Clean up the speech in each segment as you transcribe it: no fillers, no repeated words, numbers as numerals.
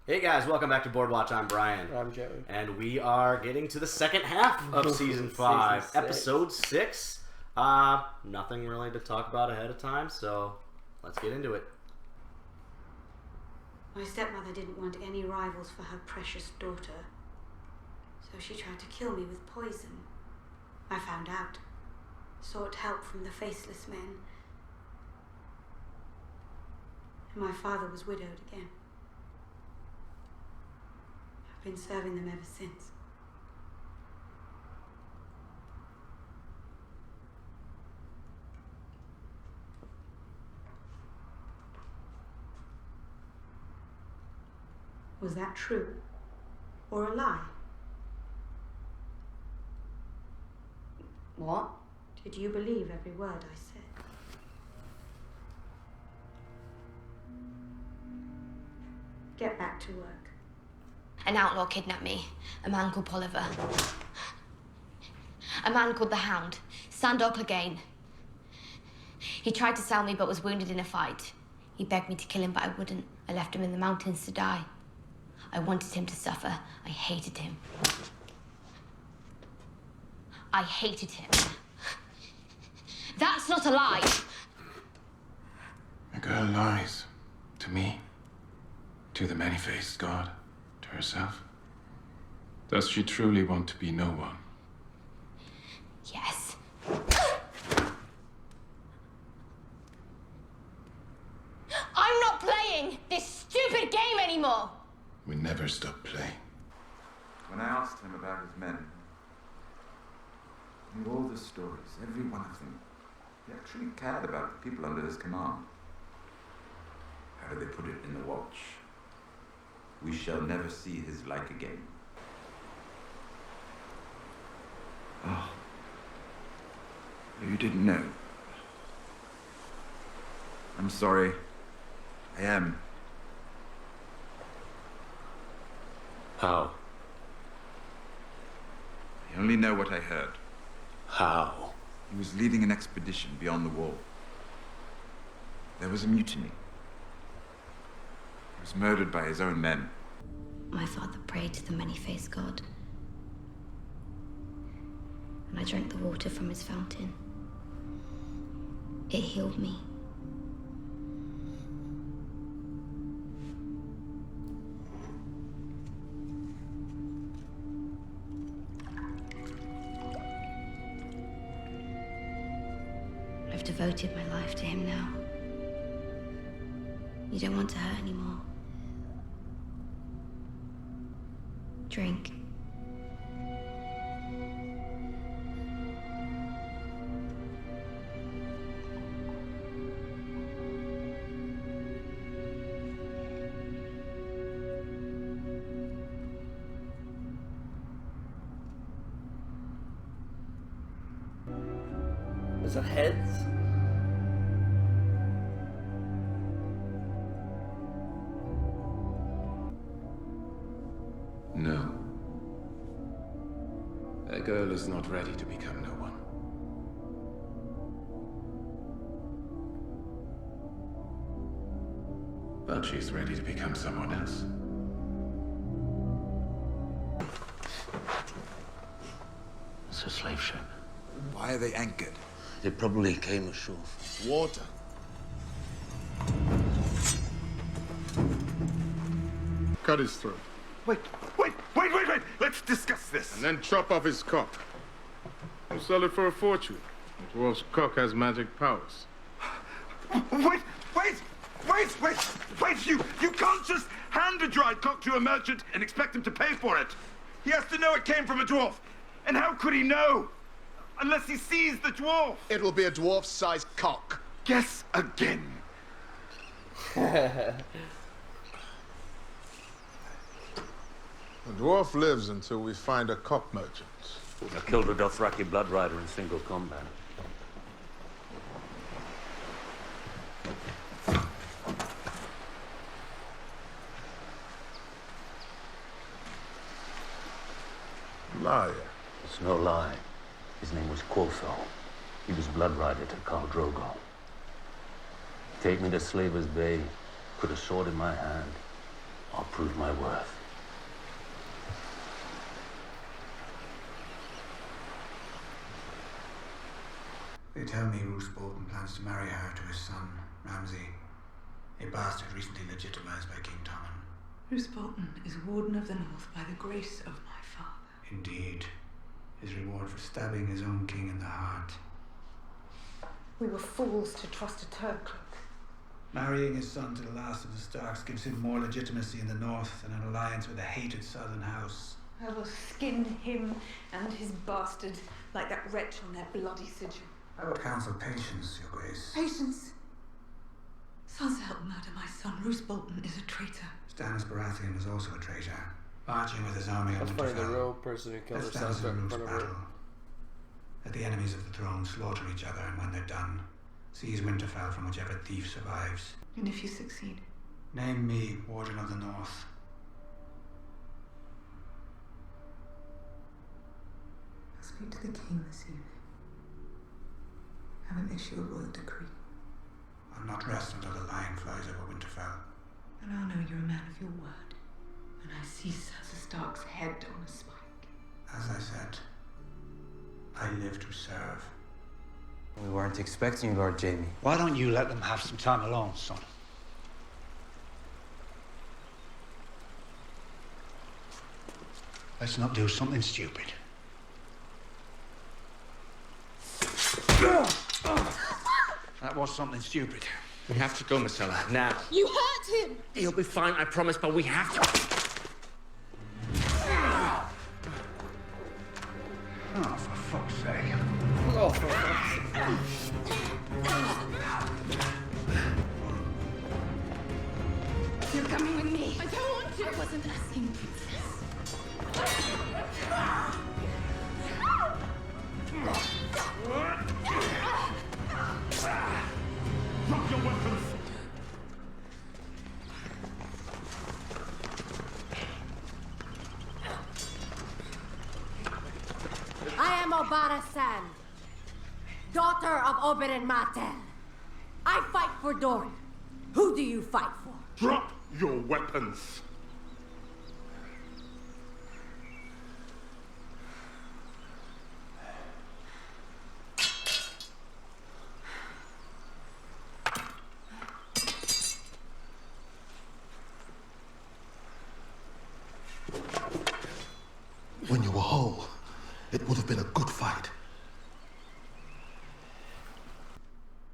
Hey guys, welcome back to Board Watch. I'm Brian. I'm Joey. And we are getting to the second half of Season 5, Season 6. Episode 6. Nothing really to talk about ahead of time, so let's get into it. My stepmother didn't want any rivals for her precious daughter, so she tried to kill me with poison. I found out, sought help from the faceless men, and my father was widowed again. I've been serving them ever since. Was that true or a lie? What? Did you believe every word I said? Get back to work. An outlaw kidnapped me. A man called Polliver. A man called the Hound. Sandor Clegane. He tried to sell me but was wounded in a fight. He begged me to kill him, but I wouldn't. I left him in the mountains to die. I wanted him to suffer. I hated him. I hated him. That's not a lie. A girl lies. To me. To the many-faced god. To herself. Does she truly want to be no one? Yes. I'm not playing this stupid game anymore. We never stop playing. When I asked him about his men, he knew all the stories, every one of them. He actually cared about the people under his command. How do they put it in the watch? We shall never see his like again. Oh. You didn't know. I'm sorry. I am. How? I only know what I heard. How? He was leading an expedition beyond the wall. There was a mutiny. He was murdered by his own men. My father prayed to the many-faced god. And I drank the water from his fountain. It healed me. I've devoted my life to him now. You don't want to hurt anymore. Drink. Is it heads? No. A girl is not ready to become no one. But she's ready to become someone else. It's a slave ship. Why are they anchored? They probably came ashore. Water. Cut his throat. Wait! Let's discuss this. And then chop off his cock. We'll sell it for a fortune. The dwarf's cock has magic powers. Wait! You can't just hand a dried cock to a merchant and expect him to pay for it. He has to know it came from a dwarf. And how could he know? Unless he sees the dwarf. It will be a dwarf-sized cock. Guess again. The dwarf lives until we find a cock merchant. I killed a Dothraki blood rider in single combat. Liar. It's no lie. His name was Quotho. He was blood rider to Khal Drogo. Take me to Slaver's Bay, put a sword in my hand, I'll prove my worth. They tell me Roose Bolton plans to marry her to his son, Ramsay, a bastard recently legitimized by King Tommen. Roose Bolton is Warden of the North by the grace of my father. Indeed, his reward for stabbing his own king in the heart. We were fools to trust a Turk. Marrying his son to the last of the Starks gives him more legitimacy in the North than an alliance with a hated southern house. I will skin him and his bastard like that wretch on their bloody sigil. I would counsel patience, Your Grace. Patience. Sunset murder my son. Roose Bolton is a traitor. Stannis Baratheon is also a traitor, marching with his army on That's Winterfell. funny, the real person who killed Let her Stannis son and in Roose front of her. battle. Let the enemies of the throne slaughter each other, and when they're done, seize Winterfell from whichever thief survives. And if you succeed? Name me Warden of the North. I'll speak to the king this evening. Have him issue a royal decree. I'll not rest until the lion flies over Winterfell. And I'll know you're a man of your word when I see Sansa Stark's head on a spike. As I said, I live to serve. We weren't expecting you, Lord Jaime. Why don't you let them have some time alone, son? Let's not do something stupid. That was something stupid. We have to go, Marcella, now. You hurt him! He'll be fine, I promise, but we have to. Oh, for fuck's sake. Oh, for fuck's sake. You're coming with me. I don't want to. I wasn't asking, princess. Drop your weapons! I am Obara San, daughter of Oberyn Martell. I fight for Dorne. Who do you fight for? Drop your weapons! When you were whole, it would have been a good fight.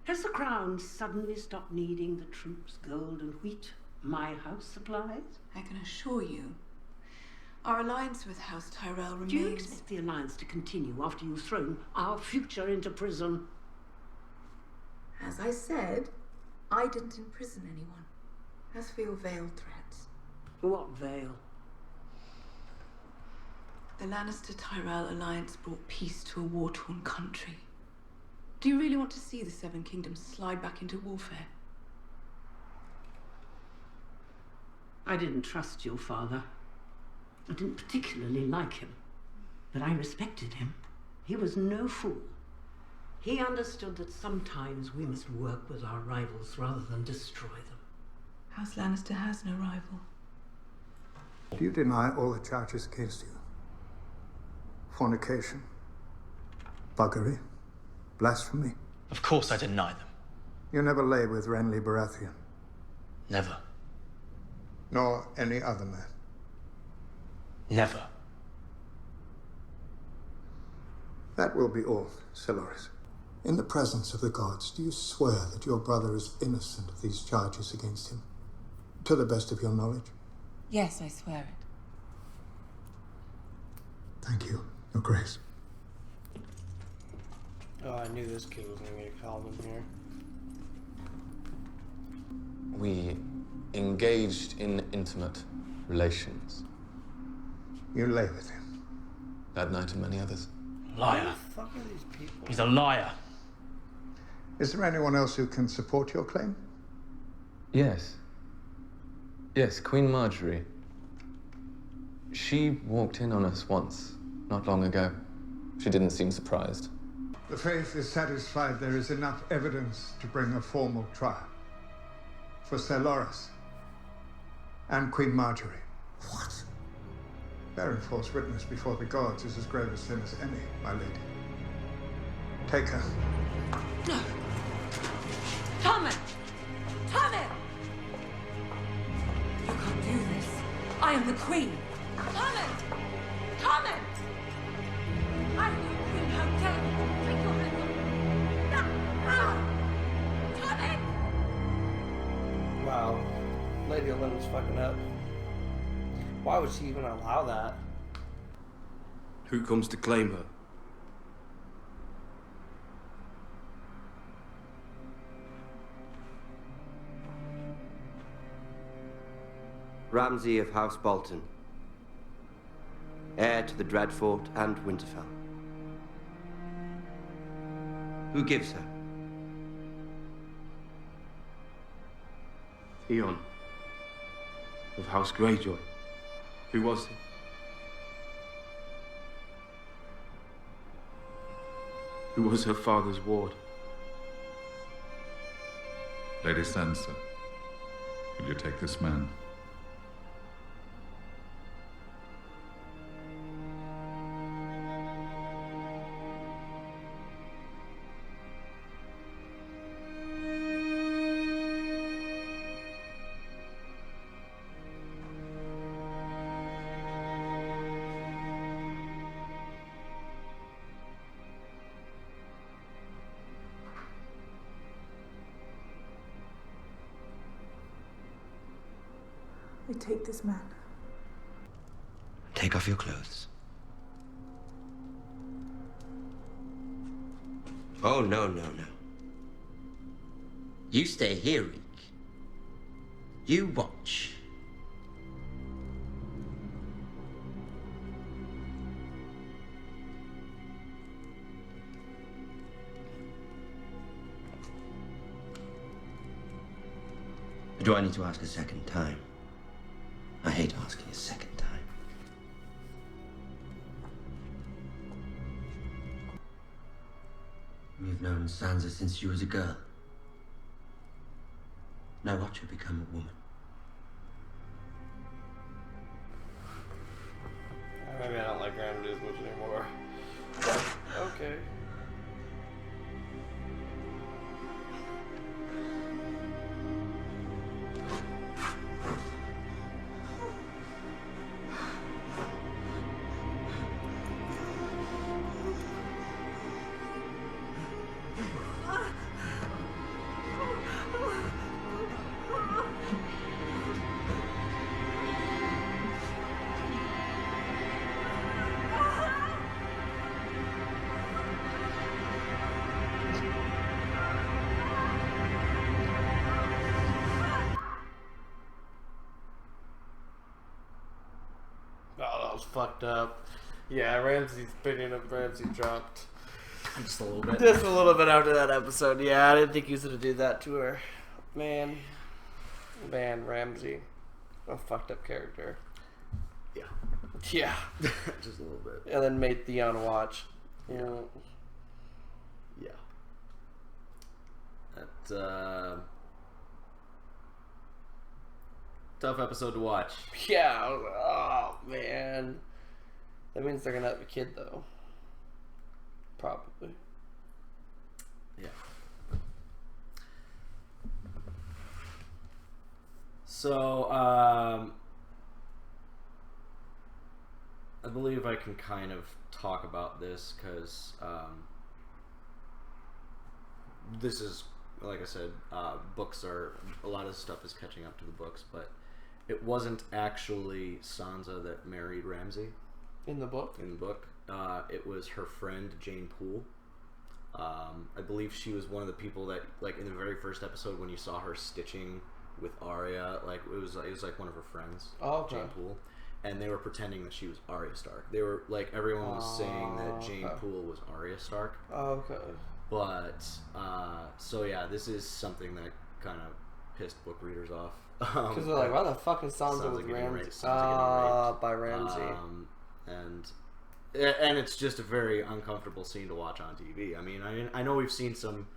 Has the Crown suddenly stopped needing the troops' gold and wheat my house supplies? I can assure you, our alliance with House Tyrell remains... Do you expect the alliance to continue after you've thrown our future into prison? As I said, I didn't imprison anyone. As for your veiled threats... What veil? The Lannister-Tyrell alliance brought peace to a war-torn country. Do you really want to see the Seven Kingdoms slide back into warfare? I didn't trust your father. I didn't particularly like him, but I respected him. He was no fool. He understood that sometimes we must work with our rivals rather than destroy them. House Lannister has no rival. Do you deny all the charges against you? Fornication, buggery, blasphemy? Of course I deny them. You never lay with Renly Baratheon? Never. Nor any other man? Never. That will be all, Sir Loras. In the presence of the gods, do you swear that your brother is innocent of these charges against him? To the best of your knowledge? Yes, I swear it. Thank you, Your Grace. Oh, I knew this kid was gonna get called in here. We engaged in intimate relations. You lay with him? That night and many others. Liar. Who the fuck are these people? He's a liar. Is there anyone else who can support your claim? Yes. Yes, Queen Marjorie. She walked in on us once, not long ago. She didn't seem surprised. The Faith is satisfied there is enough evidence to bring a formal trial for Sir Loras And Queen Marjorie. What? Bearing false witness before the gods is as grave a sin as any, my lady. Take her. Tommy! Tommy! You can't do this. I am the queen. Tommy! Tommy! I am the queen. How dare you? Take your hands off. Tommy! Wow. Lady Olympus fucking up. Why would she even allow that? Who comes to claim her? Ramsay of House Bolton, heir to the Dreadfort and Winterfell. Who gives her? Theon of House Greyjoy. Who was he? Who was her father's ward? Lady Sansa, will you take this man? I take this man. Take off your clothes. Oh, no, no, no. You stay here, Reek. You watch. Do I need to ask a second time? I hate asking a second time. You've known Sansa since she was a girl. Now watch her become a woman. Maybe I don't like Ramsay as much anymore. Okay. Oh, that was fucked up. Yeah, Ramsay's opinion of Ramsay dropped. Just a little bit. Just a little bit after that episode. Yeah, I didn't think he was gonna do that to her. Man, Ramsay, a fucked up character. Yeah. Yeah. Just a little bit. And then made Theon watch. Yeah. Yeah. That tough episode to watch. Yeah. Oh man. That means they're gonna have a kid though. Probably. Yeah. So, I believe I can kind of talk about this because this is, like I said, books are, a lot of stuff is catching up to the books, but it wasn't actually Sansa that married Ramsay. In the book? In the book. It was her friend, Jane Poole. I believe she was one of the people that, like, in the very first episode when you saw her stitching with Arya, like, it was like one of her friends, okay. Jane Poole. And they were pretending that she was Arya Stark. They were, like, everyone was saying that Jane Poole was Arya Stark. Okay. But, so yeah, this is something that kind of pissed book readers off. Because they're like, why the fuck is Sansa with Ramsay? By Ramsay. And it's just a very uncomfortable scene to watch on TV. I mean, I know we've seen some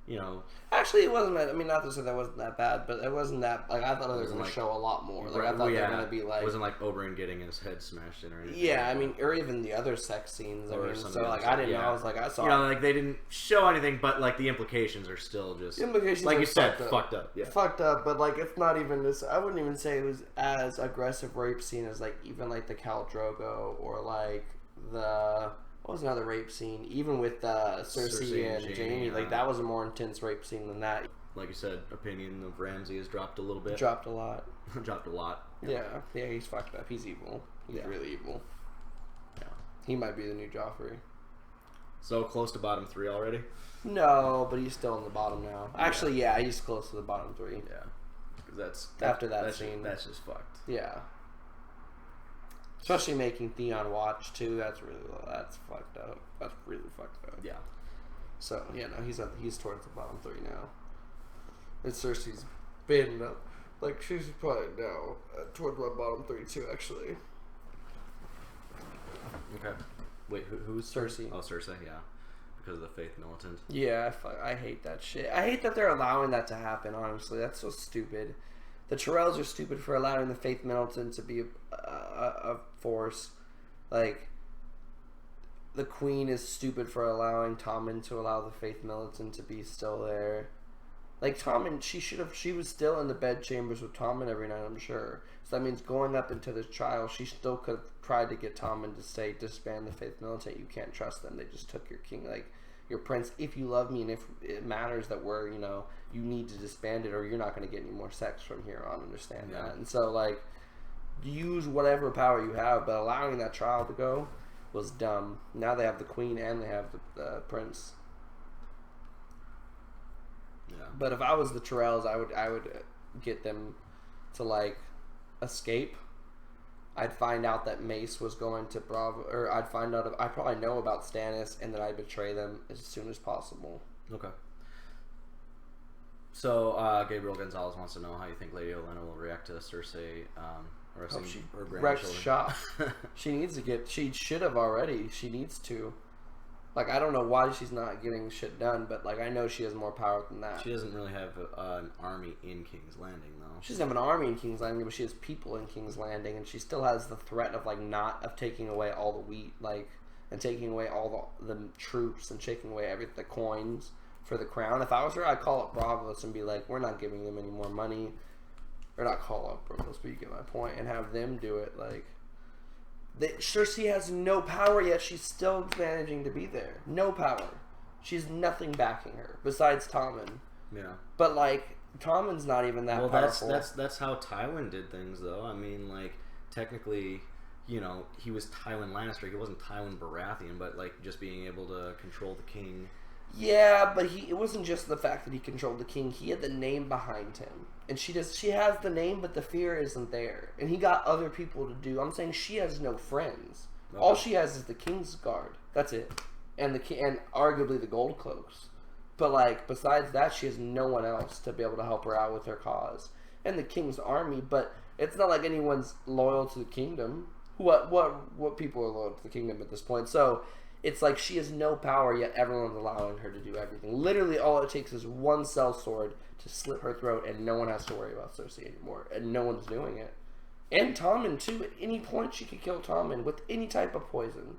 you know. Actually, it wasn't that. I mean, not to say that wasn't that bad, but it wasn't that. Like, I thought they were going to show a lot more. Like, I thought they were going to be like. It wasn't like Oberyn getting his head smashed in or anything. Yeah, I mean, or even the other sex scenes. I mean, so like, I didn't know. I was like, I saw. You know, like they didn't show anything, but like the implications are still just. The implications, like are you said, fucked up. Yeah, fucked up. But like, it's not even this. I wouldn't even say it was as aggressive rape scene as like even like the Khal Drogo or like the. What was another rape scene? Even with Cersei and Jaime, like that was a more intense rape scene than that. Like you said, opinion of Ramsay has dropped a little bit. Dropped a lot. Dropped a lot. Yeah, he's fucked up. He's evil. He's really evil. Yeah, he might be the new Joffrey. So close to bottom 3 already? No, but he's still in the bottom now. Actually, yeah, he's close to the bottom 3. Yeah, because after that scene. That's just fucked. Yeah. Especially making Theon watch too. That's fucked up. That's really fucked up. Yeah. So yeah, no, he's towards the bottom 3 now. And Cersei's been like she's probably now towards my bottom 3 too. Actually. Okay. Wait, who's Cersei? Oh, Cersei. Yeah. Because of the Faith Militant. Yeah, I hate that shit. I hate that they're allowing that to happen. Honestly, that's so stupid. The Tyrells are stupid for allowing the Faith Militant to be a force. Like, the Queen is stupid for allowing Tommen to allow the Faith Militant to be still there. Like, Tommen, she was still in the bedchambers with Tommen every night, I'm sure. So that means going up into this trial, she still could have tried to get Tommen to say, disband the Faith Militant. You can't trust them. They just took your king, like, your prince. If you love me and if it matters that we're, you know, you need to disband it or you're not going to get any more sex from here on. Understand that. And so, like, use whatever power you have, but allowing that trial to go was dumb. Now they have the Queen and they have the prince. Yeah. But if I was the Tyrells, I would get them to like escape. I'd find out that Mace was going to Bravo, or I'd find out. I probably know about Stannis, and then I'd betray them as soon as possible. Okay. So Gabriel Gonzalez wants to know how you think Lady Olenna will react to Cersei arresting her grandchildren. Shot. She needs to get. She should have already. She needs to. Like, I don't know why she's not getting shit done, but, like, I know she has more power than that. She doesn't really have an army in King's Landing, though. She doesn't have an army in King's Landing, but she has people in King's Landing, and she still has the threat of, like, of taking away all the wheat, like, and taking away all the troops and taking away the coins for the crown. If I was her, I'd call up Bravos and be like, we're not giving them any more money. Or not call up Bravos, but you get my point, and have them do it, like... Cersei has no power yet. She's still managing to be there. No power. She's nothing backing her besides Tommen. Yeah. But like Tommen's not even that powerful. That's how Tywin did things, though. I mean, like technically, you know, he was Tywin Lannister. He wasn't Tywin Baratheon, but like just being able to control the king. Yeah, but it wasn't just the fact that he controlled the king. He had the name behind him. And she has the name, but the fear isn't there. And he got other people to do. I'm saying she has no friends. Okay. All she has is the King's Guard. That's it. And and arguably the Gold Cloaks. But like besides that, she has no one else to be able to help her out with her cause. And the King's army, but it's not like anyone's loyal to the kingdom. What people are loyal to the kingdom at this point? So it's like she has no power, yet everyone's allowing her to do everything. Literally, all it takes is one sellsword to slit her throat, and no one has to worry about Cersei anymore. And no one's doing it. And Tommen, too. At any point, she could kill Tommen with any type of poison.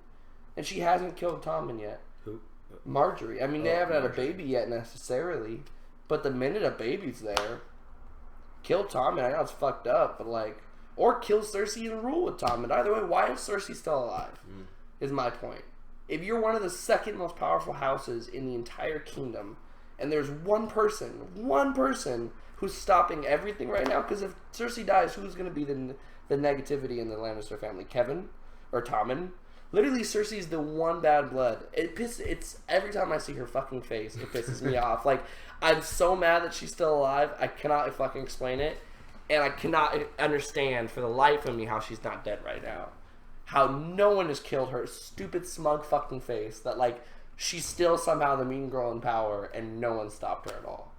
And she hasn't killed Tommen yet. Who? Marjorie. I mean, they haven't had a baby yet, necessarily. But the minute a baby's there, kill Tommen. I know it's fucked up, but like... Or kill Cersei and rule with Tommen. Either way, why is Cersei still alive? Is my point. If you're one of the second most powerful houses in the entire kingdom, and there's one person who's stopping everything right now, because if Cersei dies, who's going to be the negativity in the Lannister family? Kevin? Or Tommen? Literally, Cersei's the one bad blood. It's every time I see her fucking face, it pisses me off. Like, I'm so mad that she's still alive, I cannot fucking explain it, and I cannot understand for the life of me how she's not dead right now. How no one has killed her stupid, smug fucking face. That, like, she's still somehow the mean girl in power and no one stopped her at all.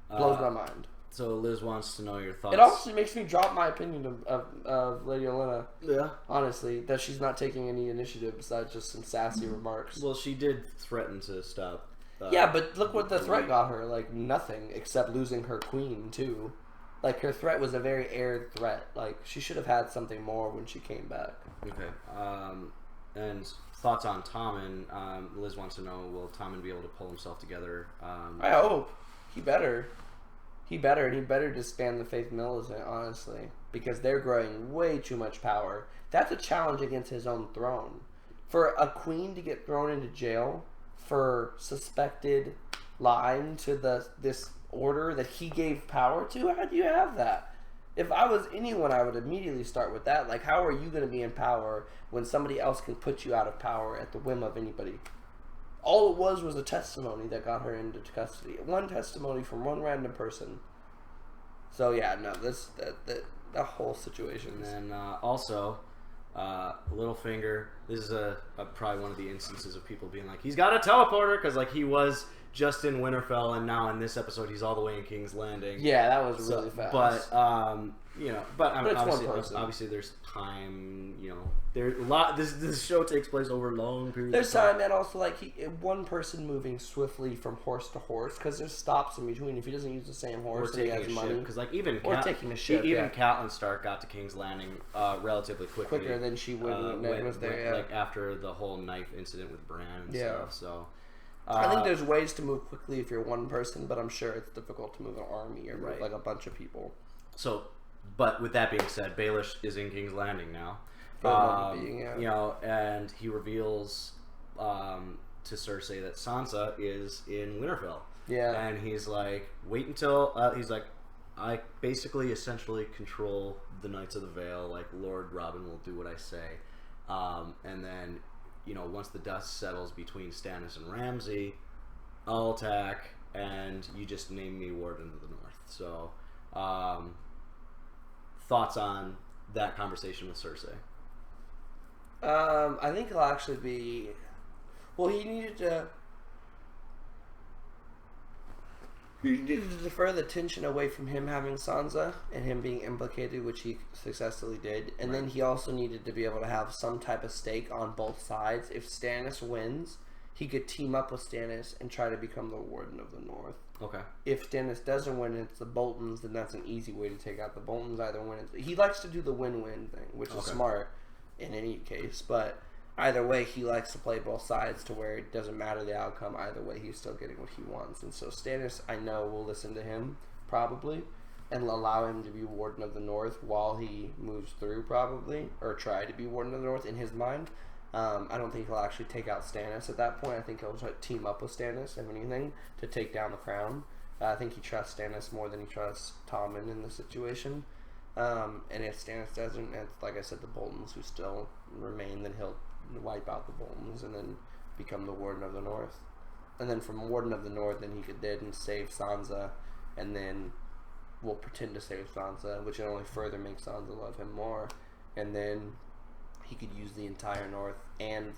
Blows my mind. So Liz wants to know your thoughts. It also makes me drop my opinion of Lady Olenna. Yeah. Honestly, that she's not taking any initiative besides just some sassy remarks. Well, she did threaten to stop Yeah, but look what the threat got her. Like, nothing, except losing her queen, too. Like, her threat was a very aired threat. Like, she should have had something more when she came back. Okay. And thoughts on Tommen. Liz wants to know, will Tommen be able to pull himself together? I hope. He better. He better, and he better disband the Faith Militant, honestly. Because they're growing way too much power. That's a challenge against his own throne. For a queen to get thrown into jail for suspected lying to this order that he gave power to, how do you have that? If I was anyone, I would immediately start with that. Like, how are you going to be in power when somebody else can put you out of power at the whim of anybody? All it was a testimony that got her into custody. One testimony from one random person. So yeah, no, that whole situation. And then also, Littlefinger. This is probably one of the instances of people being like, he's got a teleporter, because like he was just in Winterfell, and now in this episode he's all the way in King's Landing. Yeah, that was really fast. But but I mean, it's obviously there's time. There's a lot. This show takes place over long periods. There's time, and also like one person moving swiftly from horse to horse, because there's stops in between. If he doesn't use the same horse, and he has money, because like even taking a ship, even Catelyn Stark got to King's Landing relatively quickly, quicker than she would when Ned was there. Like after the whole knife incident with Bran and stuff. So. I think there's ways to move quickly if you're one person, but I'm sure it's difficult to move an army or move like a bunch of people. So, but with that being said, Baelish is in King's Landing now. And he reveals to Cersei that Sansa is in Winterfell. Yeah. And he's like, wait until he's like, I basically essentially control the Knights of the Vale. Like Lord Robin will do what I say, and then. Once the dust settles between Stannis and Ramsay, I'll attack, and you just name me Warden of the North. So, thoughts on that conversation with Cersei? I think he'll actually be... Well, he needed to defer the tension away from him having Sansa and him being implicated, which he successfully did. And then he also needed to be able to have some type of stake on both sides. If Stannis wins, he could team up with Stannis and try to become the Warden of the North. Okay. If Stannis doesn't win, it's the Boltons, then that's an easy way to take out the Boltons. Either win. He likes to do the win-win thing, which is smart in any case, but... Either way, he likes to play both sides to where it doesn't matter the outcome. Either way, he's still getting what he wants. And so Stannis, I know, will listen to him, probably, and allow him to be Warden of the North while he moves through, probably, or try to be Warden of the North in his mind. I don't think he'll actually take out Stannis at that point. I think he'll try to team up with Stannis, if anything, to take down the crown. I think he trusts Stannis more than he trusts Tommen in the situation. And if Stannis doesn't, it's, like I said, the Boltons who still remain, then he'll wipe out the Boltons and then become the Warden of the North. And then from Warden of the North, then he could then save Sansa, and then will pretend to save Sansa, which will only further make Sansa love him more. And then he could use the entire North and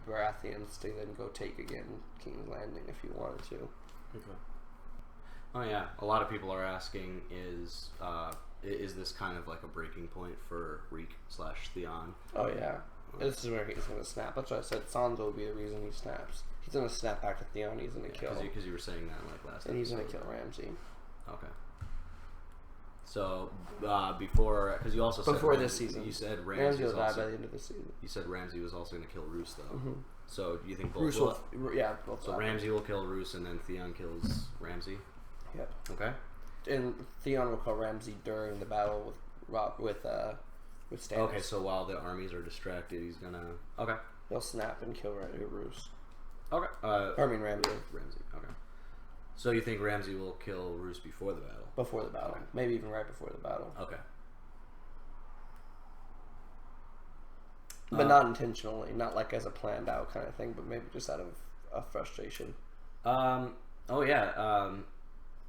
Baratheons to then go take again King's Landing if he wanted to. Okay. Oh yeah, a lot of people are asking, is this kind of like a breaking point for Reek/Theon? Oh yeah. This is where he's going to snap. That's why I said Sansa will be the reason he snaps. He's going to snap back to Theon. He's going to kill. Because you were saying that like last. And he's going to kill Ramsay. Okay. So before, because you also before said this season, you said Ramsay will die by the end of the season. You said Ramsay was also going to kill Roose though. Mm-hmm. So do you think both? Roose will, yeah, both. So Ramsay will kill Roose, and then Theon kills Ramsay. Yep. Okay. And Theon will kill Ramsay during the battle with Stannis. Okay, so while the armies are distracted, he's gonna... Okay. He'll snap and kill Roose. Okay. Ramsay. Ramsay, okay. So you think Ramsay will kill Roose before the battle? Before the battle. Okay. Maybe even right before the battle. Okay. But not intentionally. Not like as a planned out kind of thing, but maybe just out of frustration. Oh, yeah.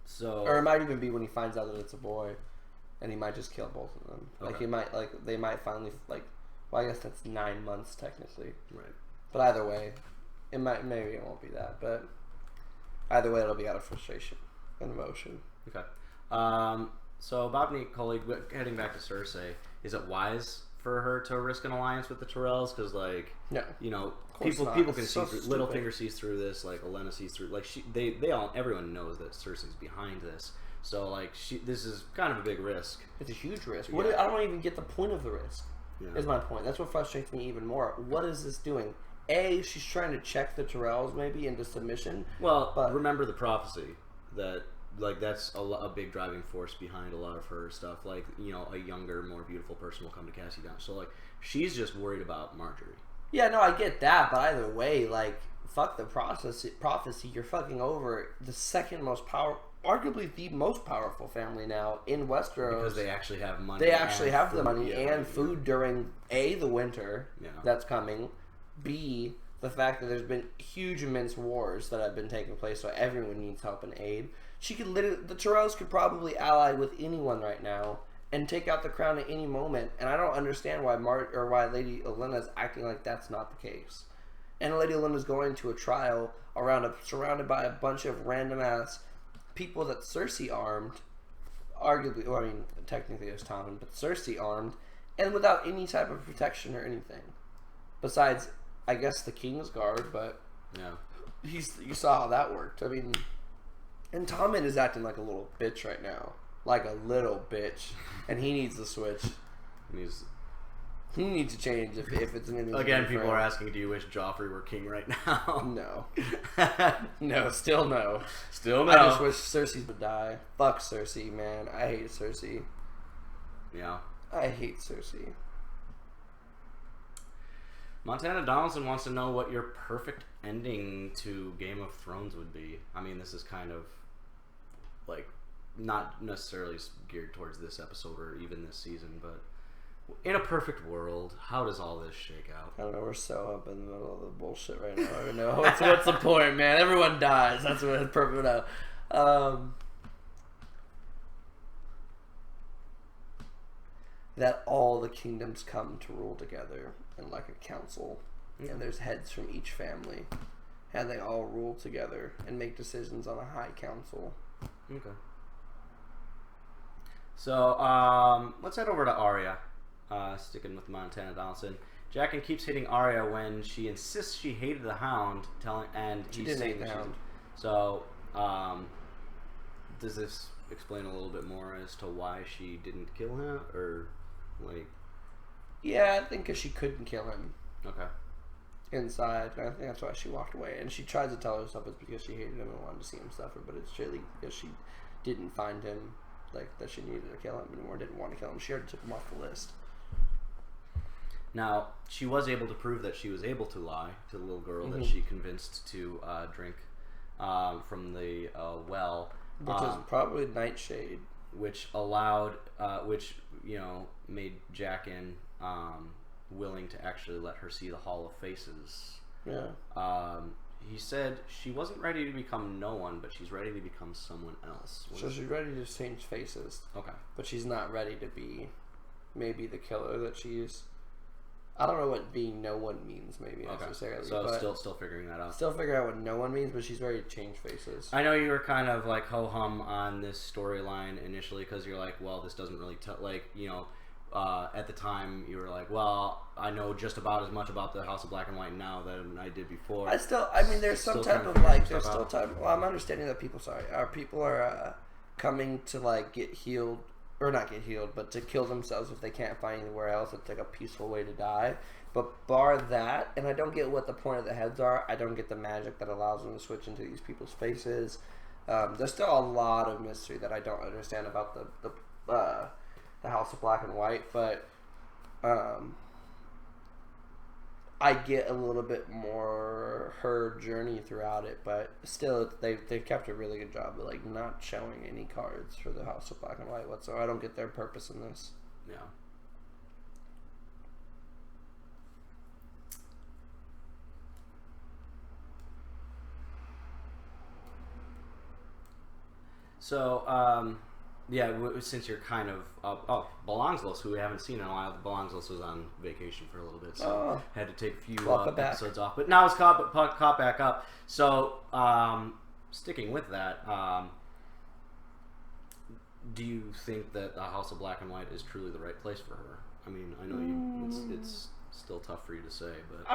So... Or it might even be when he finds out that it's a boy. And he might just kill both of them. Okay. They might finally, well, I guess that's 9 months technically. Right. But either way, maybe it won't be that. But either way, it'll be out of frustration and emotion. Okay. So Bob Nicole, heading back to Cersei, is it wise for her to risk an alliance with the Tyrells because, like, no, you know, course people not. people can It's see so through. stupid. Littlefinger sees through this. Like Olenna sees through. Like everyone knows that Cersei's behind this. So like this is kind of a big risk. It's a huge risk. Yeah. I don't even get the point of the risk. Yeah. Is my point. That's what frustrates me even more. What is this doing? A, she's trying to check the Tyrells maybe into submission. Well, but remember the prophecy that like that's a big driving force behind a lot of her stuff. Like, you know, a younger, more beautiful person will come to cast you down. So like she's just worried about Marjorie. Yeah, no, I get that, but either way, like, fuck the prophecy. You're fucking over the second most arguably the most powerful family now in Westeros Because they actually have money. They actually have the food. money Yeah, and food during A, the winter that's coming, B, the fact that there's been huge immense wars that have been taking place, so everyone needs help and aid. She could literally, the Tyrells could probably ally with anyone right now and take out the crown at any moment, and I don't understand why why Lady Olenna's acting like that's not the case. And Lady Olenna's going to a trial surrounded by a bunch of random ass people that Cersei armed, arguably, well, I mean, technically it was Tommen, but Cersei armed, and without any type of protection or anything. Besides, I guess, the King's Guard, but yeah, you saw how that worked. I mean, and Tommen is acting like a little bitch right now. Like a little bitch. And he needs to switch. He needs to change if it's anything. Again, people are asking, do you wish Joffrey were king right now? No. No, still no. Still no. I just wish Cersei would die. Fuck Cersei, man. I hate Cersei. Yeah. I hate Cersei. Montana Donaldson wants to know what your perfect ending to Game of Thrones would be. I mean, this is kind of like not necessarily geared towards this episode or even this season, but in a perfect world, how does all this shake out? I don't know, we're so up in the middle of the bullshit right now. I don't know. What's the point, man? Everyone dies. That's what it's perfect now. That all the kingdoms come to rule together in like a council, and there's heads from each family, and they all rule together and make decisions on a high council. Okay. So, let's head over to Arya. Sticking with Montana Donaldson. Jaqen keeps hitting Arya when she insists she hated the Hound, She didn't hate the Hound. So, does this explain a little bit more as to why she didn't kill him, or like? Yeah, I think because she couldn't kill him. Okay. Inside, and I think that's why she walked away. And she tries to tell herself it's because she hated him and wanted to see him suffer, but it's really because she didn't find him, like, that she needed to kill him anymore, didn't want to kill him. She already took him off the list. Now, she was able to prove that she was able to lie to the little girl that Mhm. she convinced to drink from the well. Which is probably Nightshade. Which allowed, which, you know, made Jaqen willing to actually let her see the Hall of Faces. Yeah. He said she wasn't ready to become no one, but she's ready to become someone else. So she's ready to change faces. Okay. But she's not ready to be maybe the killer that she's... I don't know what being no one means, maybe, necessarily. So but still figuring that out. Still figuring out what no one means, but she's ready to change faces. I know you were kind of like ho-hum on this storyline initially because you're like, well, this doesn't really tell, like, you know, at the time you were like, well, I know just about as much about the House of Black and White now than I did before. I mean, there's some type of like, there's still time. Well, I'm understanding that people are coming to like get healed, or not get healed, but to kill themselves if they can't find anywhere else. It's like a peaceful way to die. But bar that, and I don't get what the point of the heads are. I don't get the magic that allows them to switch into these people's faces. There's still a lot of mystery that I don't understand about the House of Black and White, but I get a little bit more her journey throughout it, but still they've kept a really good job of like not showing any cards for the House of Black and White whatsoever. I don't get their purpose in this. Yeah. So, yeah, since you're kind of Belongsless, who we haven't seen in a while. Belongsless was on vacation for a little bit, so had to take a few episodes off. But now it's caught back up. So, sticking with that, do you think that the House of Black and White is truly the right place for her? I mean, I know you. It's still tough for you to say, but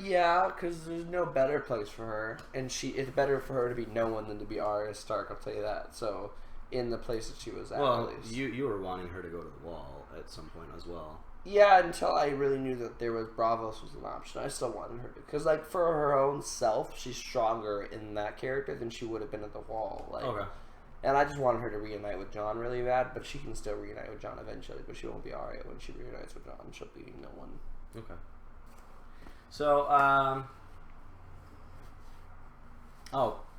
yeah, because there's no better place for her, and it's better for her to be no one than to be Arya Stark. I'll tell you that. So, in the place that she was at, well, at least. you were wanting her to go to the Wall at some point as well. Yeah, until I really knew that there was Braavos was an option. I still wanted her to, because like for her own self, she's stronger in that character than she would have been at the Wall. Like, Okay. And I just wanted her to reunite with Jon really bad, but she can still reunite with Jon eventually. But she won't be Arya when she reunites with Jon. She'll be no one. Okay. So,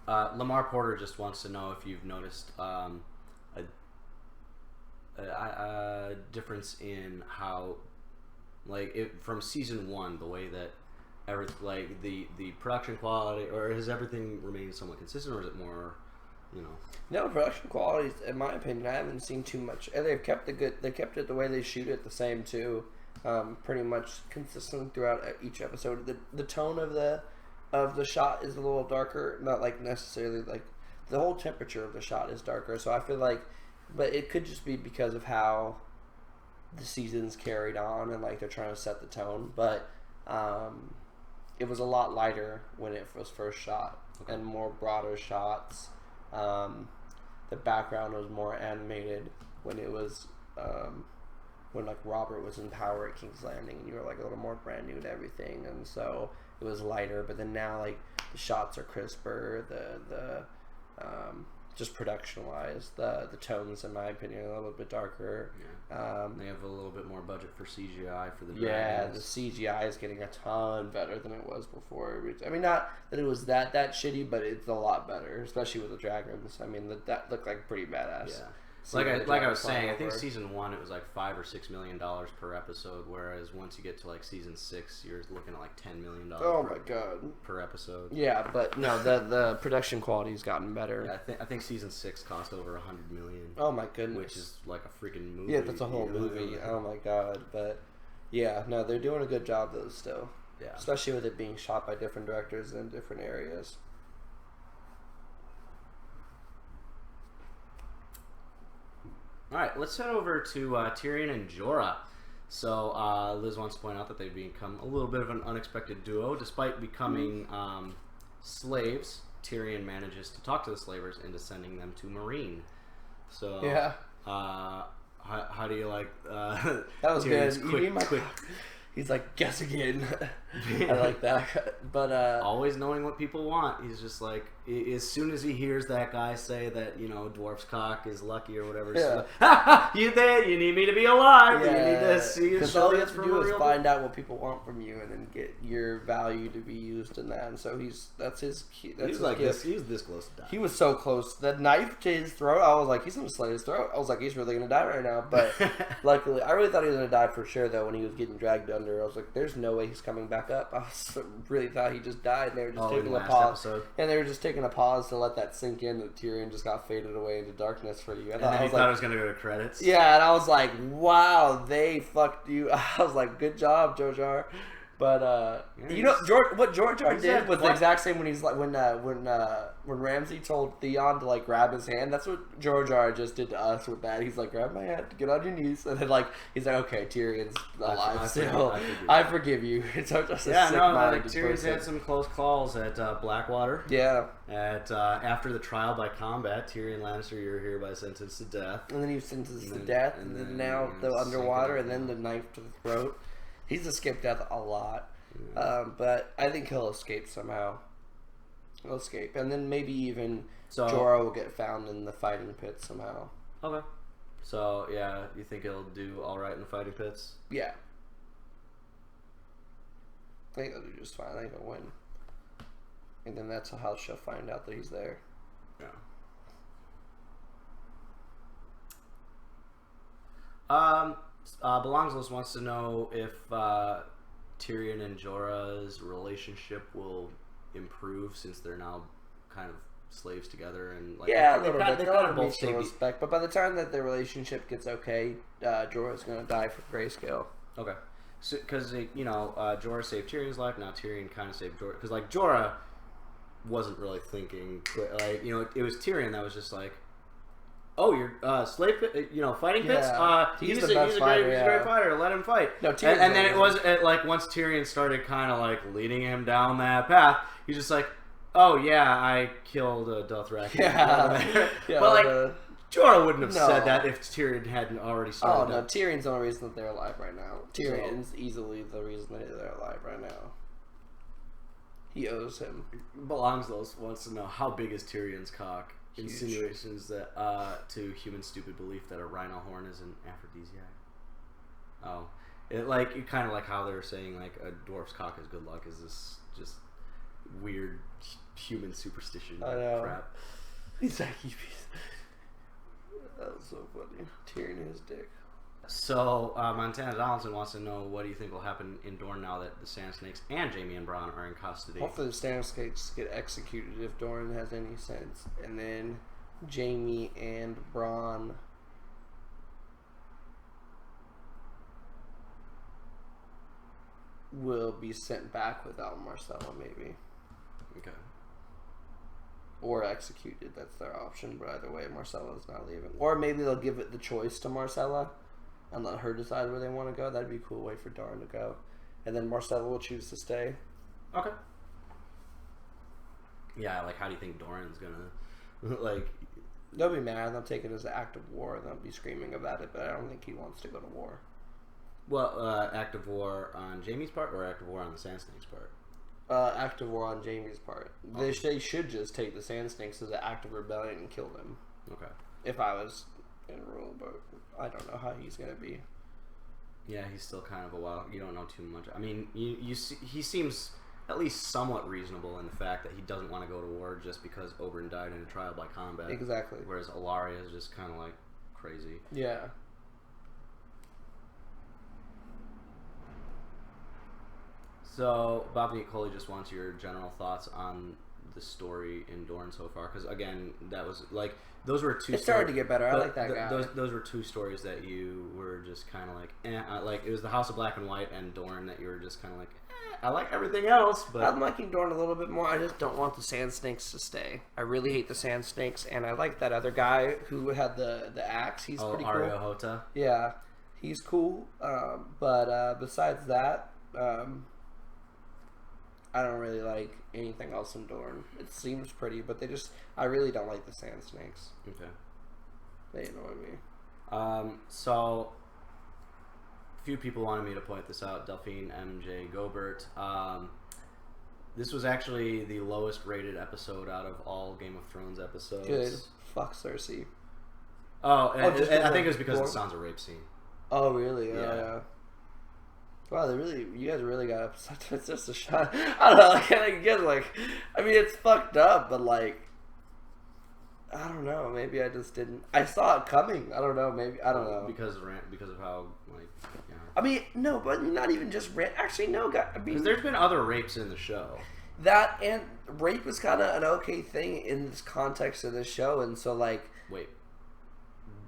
Lamar Porter just wants to know if you've noticed a difference in how, like, from season 1, the way that the production quality, or has everything remained somewhat consistent, or is it more, No, production quality, in my opinion, I haven't seen too much. And they've kept it the way they shoot it the same too, pretty much consistent throughout each episode. The tone of the shot is a little darker, not like necessarily like the whole temperature of the shot is darker. So I feel like, but it could just be because of how the season's carried on and like they're trying to set the tone. But it was a lot lighter when it was first shot, and more broader shots. The background was more animated when it was when like Robert was in power at King's Landing, and you were like a little more brand new to everything, and so it was lighter. But then now like the shots are crisper, the just production wise, the tones in my opinion are a little bit darker. they have a little bit more budget for CGI for the Yeah, dragons. the CGI is getting a ton better than it was before. I mean, not that it was that shitty, but it's a lot better, especially with the dragons. I mean, that looked like pretty badass. Yeah. Seeing the Like I dragons was saying, flying I think over. season 1 it was like $5 or $6 million per episode, whereas once you get to like season 6, you're looking at like $10 million. Oh my god. Per episode. Yeah, but no, the production quality's gotten better. Yeah, I think season 6 cost over $100 million. Oh my goodness. Which is like a freaking movie. Yeah, that's a whole movie. Oh my god. But yeah, no, they're doing a good job though still. Yeah. Especially with it being shot by different directors in different areas. All right, let's head over to Tyrion and Jorah. So Liz wants to point out that they've become a little bit of an unexpected duo. Despite becoming slaves, Tyrion manages to talk to the slavers into sending them to Marine. So Yeah. How do you like that was Tyrion's good. quick He's like, guess again. I like that. But always knowing what people want. He's just like, as soon as he hears that guy say that, dwarf's cock is lucky or whatever, Yeah. so, you there? You need me to be alive. You need to see because all you have to do is find out what people want from you, and then get your value to be used in that. And so that's his key. That's He's his like gift. this. He was this close to dying. He was so close. That knife to his throat, I was like, he's gonna slit his throat. I was like, he's really gonna die right now. But luckily, I really thought he was gonna die for sure. Though when he was getting dragged under, I was like, there's no way he's coming back up. I really thought he just died. And they were just in taking the a last pause, episode. and they were just taking a pause to let that sink in. That Tyrion just got faded away into darkness for you. And then he thought it was gonna go to credits. Yeah, and I was like, wow, they fucked you. I was like, good job, Jar Jar. But what Jar Jar did was the exact same when he's like when Ramsay told Theon to like grab his hand. That's what Jar Jar just did to us with that. He's like, grab my hand, get on your knees, and then like he's like, okay, Tyrion's alive still. I forgive you. It's just a sick minded Tyrion's had some close calls at Blackwater. Yeah. At after the trial by combat, Tyrion Lannister, you're hereby sentenced to death. And then he was sentenced to death, and then now the underwater, and then the knife to the throat. He's escaped death a lot, but I think he'll escape somehow. He'll escape, and then maybe even Jorah will get found in the fighting pit somehow. Okay. So yeah, you think he'll do all right in the fighting pits? Yeah. I think he'll do just fine. I think he'll win, and then that's how she'll find out that he's there. Yeah. Belongsless wants to know if Tyrion and Jorah's relationship will improve since they're now kind of slaves together and like yeah, a little bit. They They'll kind have of both mutual respect, but by the time that their relationship gets okay, Jorah's gonna die for grayscale. Okay, so because Jorah saved Tyrion's life, now Tyrion kind of saved Jorah because like Jorah wasn't really thinking like it was Tyrion that was just like, oh, you're slave, fighting pits. Yeah. He's the best fighter. He's a great fighter. Let him fight. No, and then it was like once Tyrion started kind of like leading him down that path, he's just like, oh yeah, I killed a Dothraki. Yeah. But like, Jorah wouldn't have said that if Tyrion hadn't already started. Oh no, Tyrion's the only reason that they're alive right now. Tyrion's easily the reason that they're alive right now. He owes him. Belongos wants to know how big is Tyrion's cock? Huge. Insinuations that to human stupid belief that a rhino horn is an aphrodisiac. Oh, it kind of like how they're saying like a dwarf's cock is good luck. Is this just weird human superstition crap? He's like, that was so funny. Tyrion and his dick. So Montana Donaldson wants to know, what do you think will happen in Dorne now that the Sand Snakes and Jaime and Bronn are in custody? Hopefully the Sand Snakes get executed if Dorne has any sense, and then Jaime and Bronn will be sent back without Marcella, maybe. Okay. Or executed. That's their option. But either way, Marcella's not leaving. Or maybe they'll give it the choice to Marcella and let her decide where they want to go. That'd be a cool way for Dorne to go. And then Marcella will choose to stay. Okay. Yeah, like, how do you think Doran's gonna, like... They'll be mad. They'll take it as an act of war, and they'll be screaming about it, but I don't think he wants to go to war. Well, act of war on Jaime's part, or act of war on the Sand Snakes part? Act of war on Jaime's part. They should just take the Sand Snakes as an act of rebellion and kill them. Okay. If I was in rule, but I don't know how he's gonna be. Yeah, he's still kind of a wild. You don't know too much. I mean, you see, he seems at least somewhat reasonable in the fact that he doesn't want to go to war just because Oberyn died in a trial by combat. Exactly. Whereas Alaria is just kind of like crazy. Yeah. So, Bob Nicole just wants your general thoughts on the story in Dorne so far, because again, that was like those were two. It started to get better. I like that guy. Those were two stories that you were just kind of like, like it was the House of Black and White and Dorne that you were just kind of like, I like everything else, but I'm liking Dorne a little bit more. I just don't want the Sand Snakes to stay. I really hate the Sand Snakes, and I like that other guy who had the axe. He's pretty cool. Arya Hota. Yeah, he's cool. But besides that, I don't really like anything else in Dorne. It seems pretty, but I really don't like the Sand Snakes. Okay. They annoy me. So, a few people wanted me to point this out. Delphine MJ Gobert. This was actually the lowest rated episode out of all Game of Thrones episodes. Good. Fuck Cersei. I think it was because of the Sansa rape scene. Oh, really? Yeah. Wow, you guys really got upset. It's just a shot. I don't know, I mean, it's fucked up, but like, I don't know, maybe I just didn't, I saw it coming, I don't know, I don't know. Because of how, like, yeah. I mean, no, but not even just actually, no, because there's been other rapes in the show. That, and rape is kind of an okay thing in this context of this show, and so, like... Wait.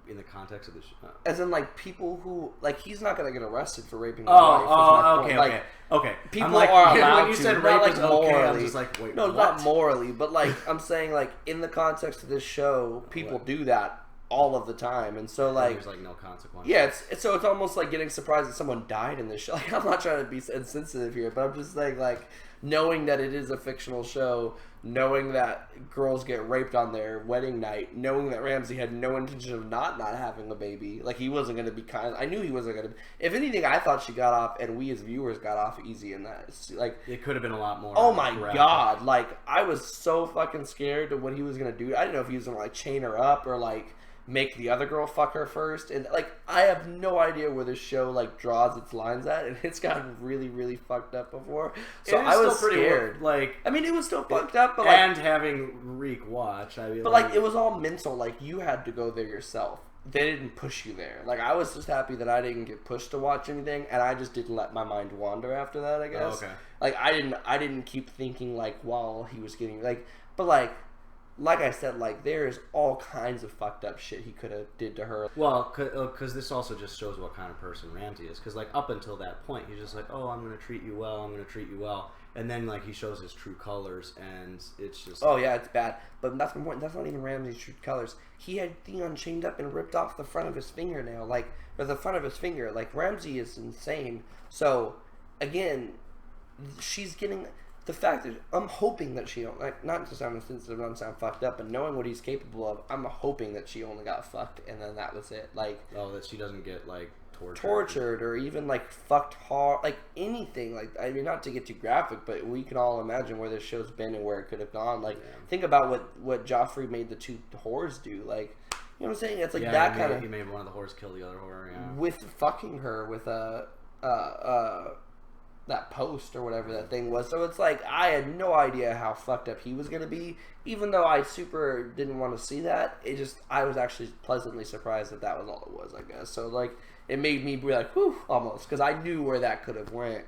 In the context of the show? As in, like, people who... Like, he's not going to get arrested for raping his wife. Okay. People like, are allowed when you said to, rape not, like, is morally. okay, I'm just like, wait, no, what? Not morally, but, like, I'm saying, like, in the context of this show, people do that all of the time, and so, like... There's, like, no consequence. Yeah, it's almost like getting surprised that someone died in this show. Like, I'm not trying to be insensitive here, but I'm just saying, like, knowing that it is a fictional show, knowing that girls get raped on their wedding night, knowing that Ramsay had no intention of not having a baby, like, he wasn't going to be kind. I knew he wasn't going to. If anything, I thought she got off, and we as viewers got off easy in that. Like, it could have been a lot more. Oh my god! Like, I was so fucking scared of what he was going to do. I didn't know if he was going to, like, chain her up or, like, make the other girl fuck her first, and like, I have no idea where this show like draws its lines at, and it's gotten really, really fucked up before. So I was scared. Like, I mean, it was still fucked up, but like, and having Reek watch, I mean, but like, it was all mental. Like, you had to go there yourself. They didn't push you there. Like, I was just happy that I didn't get pushed to watch anything, and I just didn't let my mind wander after that, I guess. Oh, okay. Like, I didn't keep thinking like while he was getting like, but like, like I said, like there's all kinds of fucked up shit he could have did to her. Well, because this also just shows what kind of person Ramsey is. Because like up until that point, he's just like, oh, I'm gonna treat you well, I'm gonna treat you well, and then like he shows his true colors, and it's just oh yeah, it's bad. But that's important. That's not even Ramsey's true colors. He had Theon chained up and ripped off the front of his fingernail, like or the front of his finger. Like Ramsey is insane. So again, she's getting. The fact that I'm hoping that she don't like not to sound insensitive, not to sound fucked up, but knowing what he's capable of, I'm hoping that she only got fucked and then that was it. Like that she doesn't get like tortured or even like fucked hard, like anything. Like I mean, not to get too graphic, but we can all imagine where this show's been and where it could have gone. Like think about what Joffrey made the two whores do. Like you know what I'm saying? It's like that kind of. He made one of the whores kill the other whore. Yeah. With fucking her with that post or whatever that thing was. So it's like I had no idea how fucked up he was gonna be, even though I super didn't want to see that. It just I was actually pleasantly surprised that was all it was, I guess. So like it made me be like whew, almost, because I knew where that could have went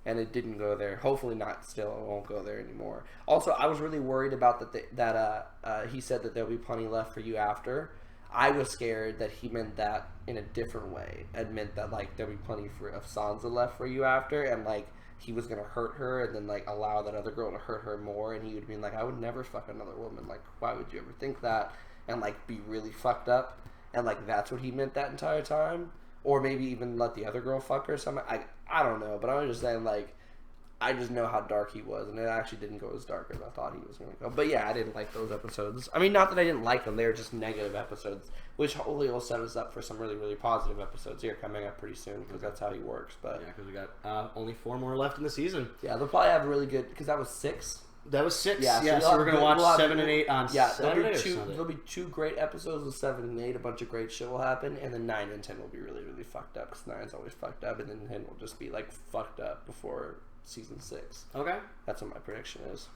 and it didn't go there. Hopefully not. Still it won't go there anymore. Also I was really worried about that he said that there'll be plenty left for you after. I was scared that he meant that in a different way. It meant that like there'll be plenty of Sansa left for you after, and like he was gonna hurt her and then like allow that other girl to hurt her more, and he would be like, I would never fuck another woman. Like why would you ever think that? And like be really fucked up, and like that's what he meant that entire time, or maybe even let the other girl fuck her. Something I don't know, but I was just saying like. I just know how dark he was, and it actually didn't go as dark as I thought he was going to go. But yeah, I didn't like those episodes. I mean, not that I didn't like them; they were just negative episodes, which hopefully will set us up for some really, really positive episodes here coming up pretty soon, because that's how he works. But yeah, because we got only 4 more left in the season. Yeah, they'll probably have really good, because that was 6. That was 6. Yeah, so we're gonna watch 7 and 8 on Saturday. There'll be 2 great episodes of 7 and 8. A bunch of great shit will happen, and then 9 and 10 will be really, really fucked up, because 9's always fucked up, and then 10 will just be like fucked up before season 6. Okay. That's what my prediction is.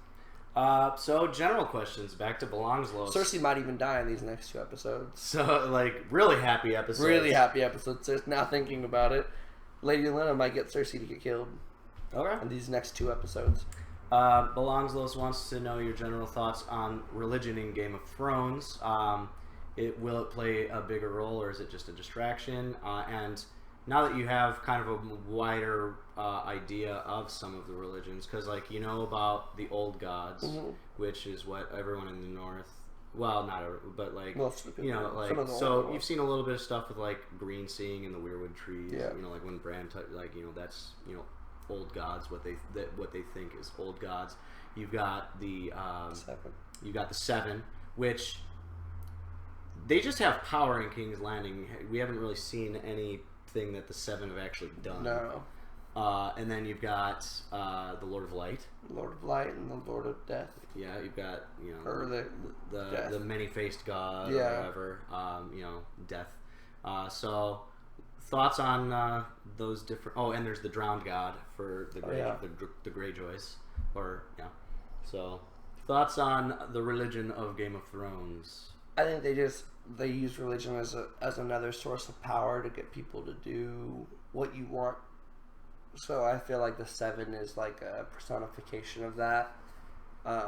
So general questions. Back to Belongs Los. Cersei might even die in these next 2 episodes. So like really happy episodes. Really happy episodes. Just now thinking about it, Lady Olenna might get Cersei to get killed. Okay. In these next 2 episodes. Belongs Los wants to know your general thoughts on religion in Game of Thrones. Will it play a bigger role, or is it just a distraction? And now that you have kind of a wider idea of some of the religions, because like you know about the old gods, which is what everyone in the north, well, not everyone, but like you know, like so you've seen a little bit of stuff with like green seeing and the weirwood trees. Yeah. You know, like when Bran, like you know, that's old gods, what they think is old gods. You've got the 7. You got the 7, which they just have power in King's Landing. We haven't really seen anything that the 7 have actually done. No. And then you've got the Lord of Light. Lord of Light and the Lord of Death. Yeah, you've got or the many-faced god, yeah, or whatever. Death. So thoughts on those different? Oh, and there's the drowned god for the the Greyjoys, or yeah. So thoughts on the religion of Game of Thrones? I think they use religion as another source of power to get people to do what you want. So I feel like the 7 is like a personification of that. I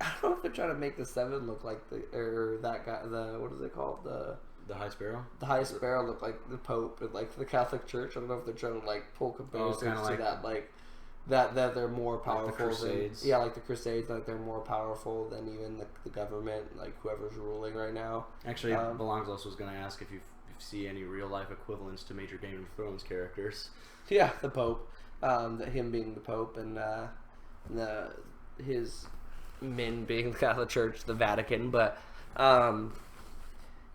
don't know if they're trying to make the 7 look like that guy. What is it called? The High Sparrow. The High Sparrow look like the Pope and like the Catholic Church. I don't know if they're trying to like pull comparisons to that, like that they're more powerful. Like the Crusades. Like the Crusades. Like they're more powerful than even the government, like whoever's ruling right now. Actually, Belongs also was going to ask if you see any real life equivalents to major Game of Thrones characters. Yeah, the Pope, him being the Pope, and his men being the Catholic Church, the Vatican. But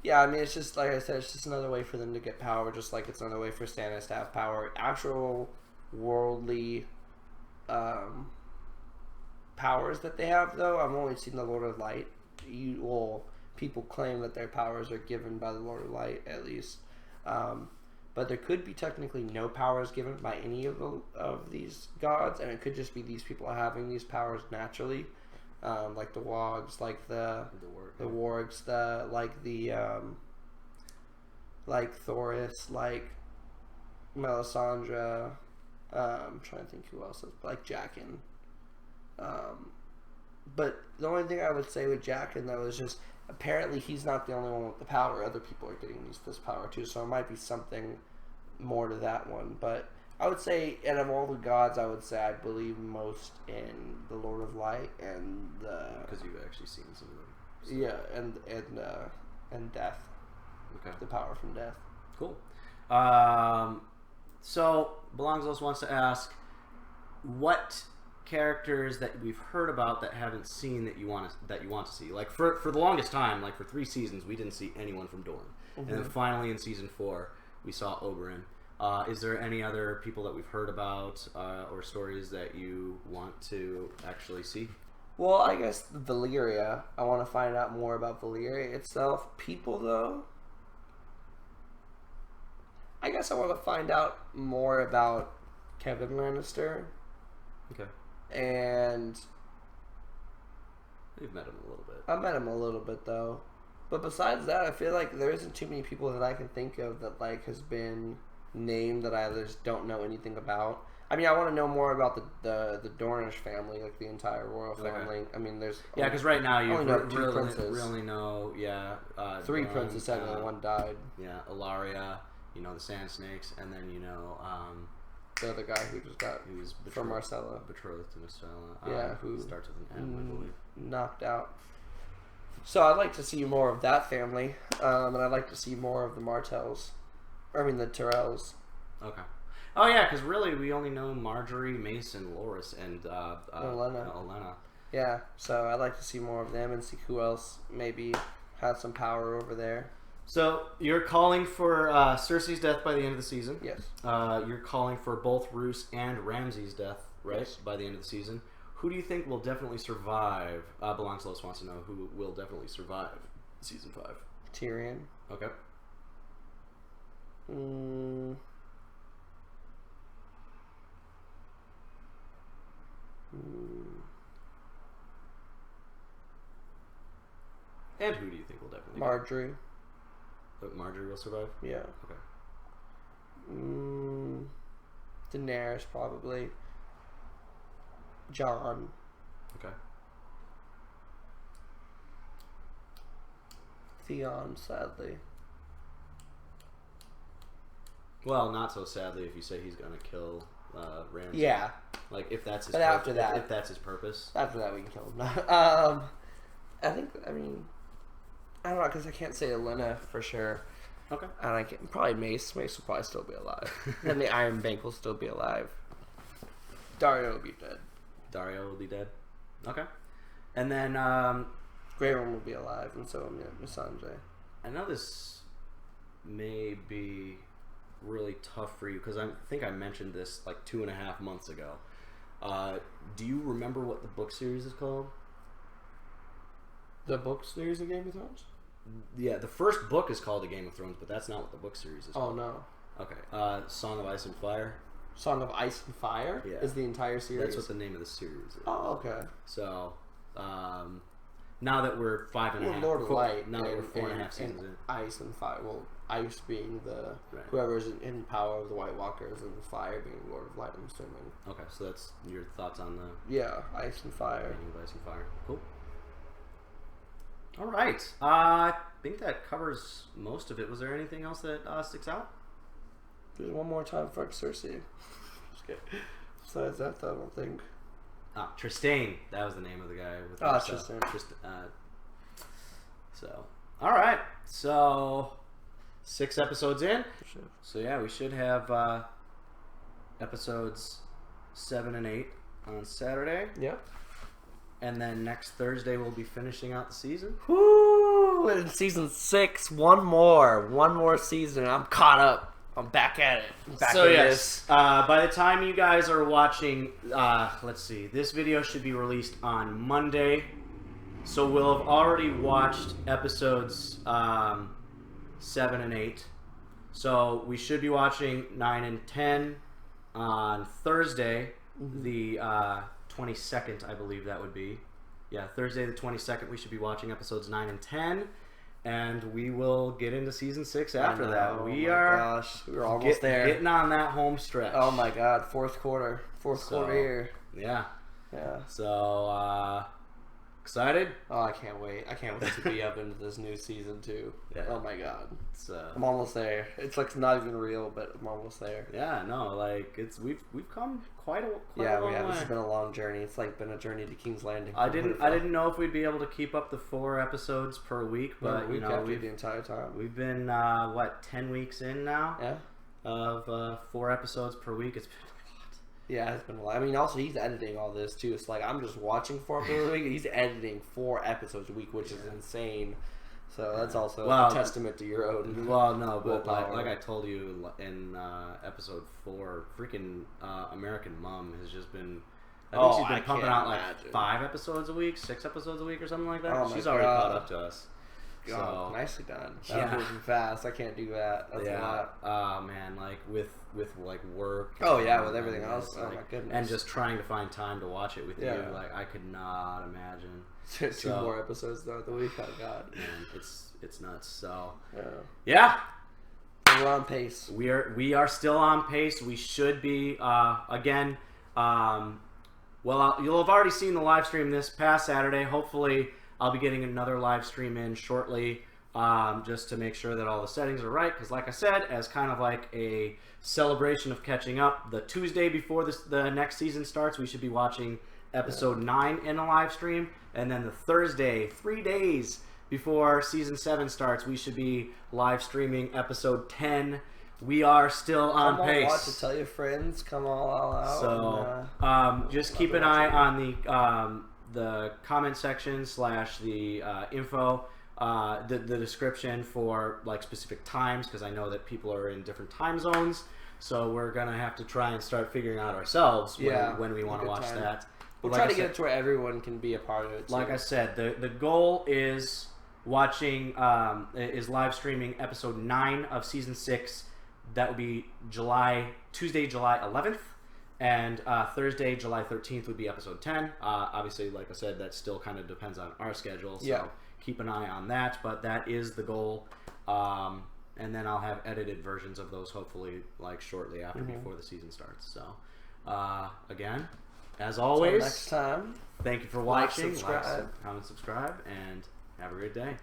yeah, I mean, it's just like I said, it's just another way for them to get power, just like it's another way for Stannis to have power. Actual worldly powers that they have, though, I've only seen the Lord of Light. People claim that their powers are given by the Lord of Light, at least. But there could be technically no powers given by any of these gods, and it could just be these people having these powers naturally, like the Wogs, like the Wargs, like Thoris, like Melisandre. I'm trying to think who else is, like Jaqen. But the only thing I would say with Jaqen, though, is just apparently he's not the only one with the power. Other people are getting this power too, so it might be something more to that one. But I would say, out of all the gods, I would say I believe most in the Lord of Light and the... Because you've actually seen some of them. So. Yeah, and death. Okay. The power from death. Cool. So, Belongos wants to ask, what characters that we've heard about that haven't seen that you want to see? Like for the longest time, like for 3 seasons, we didn't see anyone from Dorne, and then finally in season 4, we saw Oberyn. Is there any other people that we've heard about or stories that you want to actually see? Well, I guess Valyria. I want to find out more about Valyria itself. People, though, I guess I want to find out more about Kevin Lannister. Okay. And you've met him a little bit. I met him a little bit, though. But besides that, I feel like there isn't too many people that I can think of that like has been named that I just don't know anything about. I mean, I want to know more about the Dornish family, like the entire royal family. I mean, there's because right now you only know 2 princes. Really know 3 princes, and 1 died. Yeah, Ilaria. You know the Sand Snakes, and then you know the other guy who just got from Marcella, betrothed to Marcella. Yeah, who starts with an M, I believe. Knocked out. So I'd like to see more of that family, and I'd like to see more of the Martells. I mean the Tyrells. Okay. Oh yeah, because really we only know Marjorie, Mason, Loras, and Olenna. Yeah, so I'd like to see more of them and see who else maybe has some power over there. So you're calling for Cersei's death by the end of the season. Yes. You're calling for both Roose and Ramsay's death, right? Yes. By the end of the season. Who do you think will definitely survive? Belongos wants to know who will definitely survive season 5. Tyrion. Okay. And who do you think will definitely? Marjorie. Marjorie will survive? Yeah. Okay. Daenerys probably. Jon. Okay. Theon, sadly. Well, not so sadly if you say he's gonna kill Ramsay. Yeah. Like if that's his. But after that, if that's his purpose. After that, we can kill him. I think. I mean, I don't know because I can't say Olenna for sure. Okay. And I can probably Mace. Mace will probably still be alive. And the Iron Bank will still be alive. Dario will be dead. Dario will be dead. Okay. And then Grey Worm will be alive, and so will Missandei. I know this may be really tough for you because I think I mentioned this like 2.5 months ago. Do you remember what the book series is called? The book series of Game of Thrones? Yeah, the first book is called The Game of Thrones, but that's not what the book series is called. Oh, no. Okay. Song of Ice and Fire. Song of Ice and Fire? Yeah. Is the entire series? That's what the name of the series is. Oh, okay. So, now that we're 5.5... Lord of Light. Now that we're 4.5 seasons in. Ice and Fire. Well, Ice being the... Right. Whoever's in power of the White Walkers, and Fire being Lord of Light, I'm assuming. Okay, so that's your thoughts on the... Yeah, Ice and Fire. Ice and Fire. Cool. All right. I think that covers most of it. Was there anything else that sticks out? There's one more time for Cersei. Besides that, though, I don't think. Trystane. That was the name of the guy. With Trystane. So, all right. So, 6 episodes in. Sure. So, yeah, we should have episodes 7 and 8 on Saturday. Yep. And then next Thursday we'll be finishing out the season. Woo! In season 6, one more season. I'm caught up. I'm back at it. So yes, by the time you guys are watching, let's see, this video should be released on Monday. So we'll have already watched episodes 7 and 8. So we should be watching 9 and 10 on Thursday, the 22nd, I believe that would be. Yeah, Thursday the 22nd, we should be watching episodes 9 and 10. And we will get into season 6 after that. We're almost there. Getting on that home stretch. Oh my god, fourth quarter here. Yeah. So, Excited? Oh, I can't wait. I can't wait to be up into this new season too. Yeah. Oh my god. It's I'm almost there. It's like not even real, but I'm almost there. Yeah, no, like we've come quite a long We way. have. This has been a long journey. It's like been a journey to King's Landing. I didn't know if we'd be able to keep up the 4 episodes per week, but we've kept it the entire time. We've been 10 weeks in now? Yeah. Of 4 episodes per week. It's been Yeah, it's been a lot. I mean, also he's editing all this too. It's like I'm just watching 4 episodes a week. He's editing 4 episodes a week, which is insane. So that's also a testament to your own. Well, no, but willpower. like I told you in episode 4, freaking American Mom has just been. I think she's been pumping out like 5 episodes a week, 6 episodes a week, or something like that. Oh She's already caught up to us. God, so nicely done. Yeah, moving fast. I can't do that. That's a lot. Oh man, like with like work. Oh yeah, with everything else. Oh like, my goodness. And just trying to find time to watch it with Yeah. you, like I could not imagine. 2 more episodes throughout the week. Oh god, man, it's nuts. So yeah. We're on pace. We are still on pace. We should be again. Well, you'll have already seen the live stream this past Saturday. Hopefully, I'll be getting another live stream in shortly, just to make sure that all the settings are right. Because, like I said, as kind of like a celebration of catching up, the Tuesday before the next season starts, we should be watching episode 9 in a live stream, and then the Thursday, 3 days before season 7 starts, we should be live streaming episode 10. We are still on pace. Watch it, tell your friends. Come all out. So just keep an eye on the comment section / the info, the description for like specific times, because I know that people are in different time zones. So we're gonna have to try and start figuring out ourselves when we want to watch that. We'll try to get it to where everyone can be a part of it too. Like I said, the goal is watching is live streaming episode 9 of season 6. That would be Tuesday, July 11th, and Thursday, July 13th would be episode 10. Obviously, like I said, that still kind of depends on our schedule, so keep an eye on that, but that is the goal. And then I'll have edited versions of those hopefully like shortly after before the season starts. So again, as always, next time, thank you for watching. Like, subscribe, comment, subscribe, and have a great day.